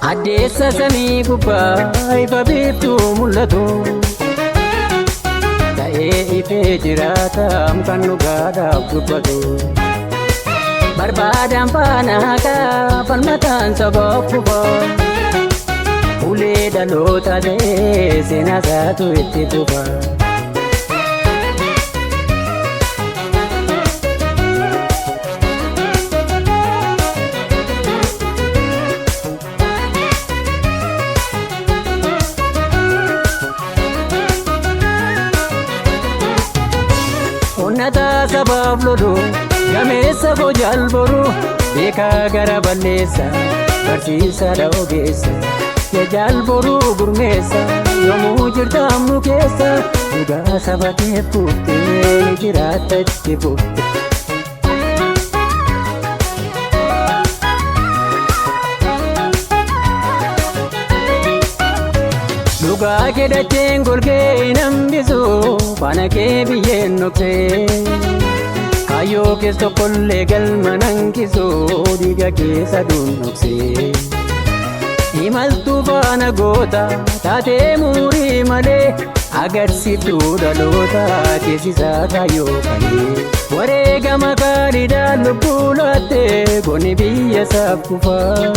Addeessa samii gubbaa ifa biiftuu mul'atu ta'ee ifee jiraatam kan dhugaadhaaf dubbatu. Barbaadan faana haqaa falmataan sabaaf kufa ulee dhaloota ta'ee seenaa isaatu itti tufa. Onnataa sabaaf lolu gameessa bojaal boru beekaa gara balleessa barsiisaadha ogeessa jajaal boruu gurmeessa yoomuu jirtaam nu keessa dhugaa saba keef kuftee jiraatta itti fufte. Dhugaa kedhacheen golgee hin hambisu faana kee biyyeen noksee kayyoo kees tokkollee galma nankisu dhiiga keessa dunnoksee. Imaltuu faana goota taatee muurii malee agarsiiftuu dhaloota teessisaa kayyoo kalee. Wareegama gaariidhaan lubbuu laattee goonni biyya isaaf kufaa.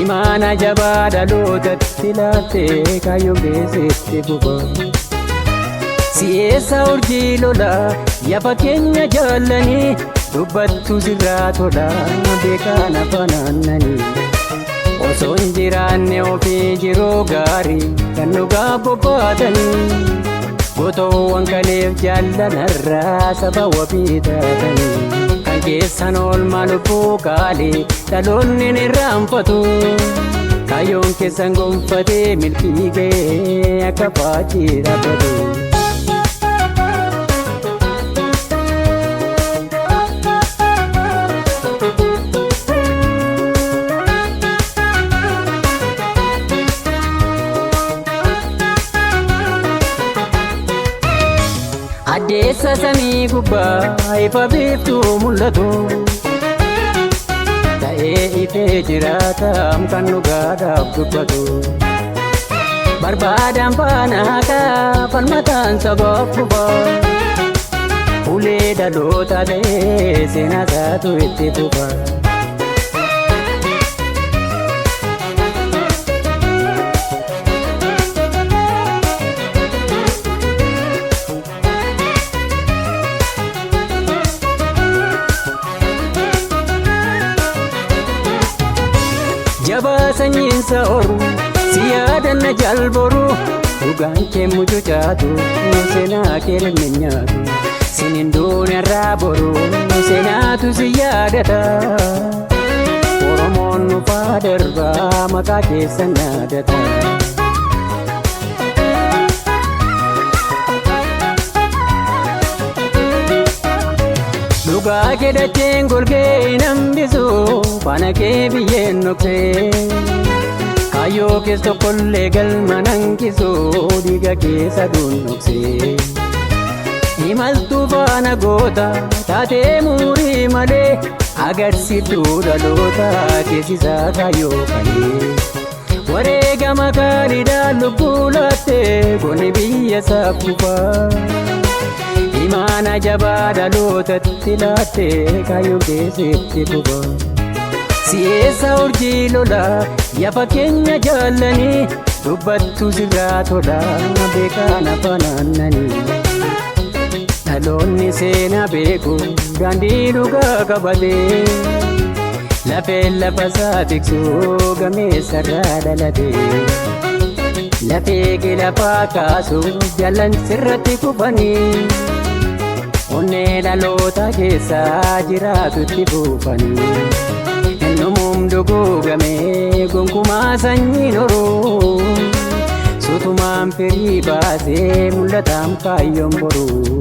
Imaana jabaa dhalootatti laattee kaayyoon beesetti fufa. Si'eessa urjii lolaa yafa keenya jaallanii dubbattu sirraa tola beekaan afaan aannanii. Osoo hin jiraanne ofii jiruu gaarii kan dhugaa bobbaatanii gootoowwan kaleef jaallanarraa saba wabii taatanii. Kan keessan oolmaa lubbuu qaalii dhaloonni hin irraanfatu kaayyoon keessan gonfatee milkii ga'ee akka faachii dhaabbatu. Addeessa samii gubbaa ifa biiftuu mul'atu ta'ee ifee jiraatam kan dhugaadhaaf dubbatu. Barbaadan faana haqaa falmataan sabaaf kufa ulee dhaloota ta'ee seenaa isaatu itti tufa. Jabaa sanyiinsa oru si yaadanna jalboru dhugaan kee mucucaatu seenaa kee lammiin nyaatu sinin duunarraa boru seenaatu si yaadata. Oromoon nufaa darbaa maqaa keessan yaadata. Dhugaa kedhacheen golgee hin hambisu faana kee biyyeen noksee kayyoo kees tokkollee galma nankisu dhiiga keessa dunnoksee. Imaltuu faana goota taatee muurii malee agarsiiftuu dhaloota teessisaa kayyoo kalee. Wareegama gaariidhaan lubbuu laattee goonni biyya isaaf kufaa. Imaana jabaa dhalootatti laattee kaayyoon keessatti fufa. Si'eessa urjii lolaa yafa keenya jaallanii dubbattu sirraa tola beekaan afaan aannanii. Dhaloonni seenaa beeku daandii dhugaa qabatee lafeen lafa isaa tiksuu gameessarraa dhalatee. Lafee gilafaa kaasuuf jaallan sirratti kufanii onnee dhaloota keessaa jiraatutti buufanii. Ennumuun duguugamee gonkumaa sanyiin horuu suutumaan firii baasee mul'ataam kaayyoon boruu.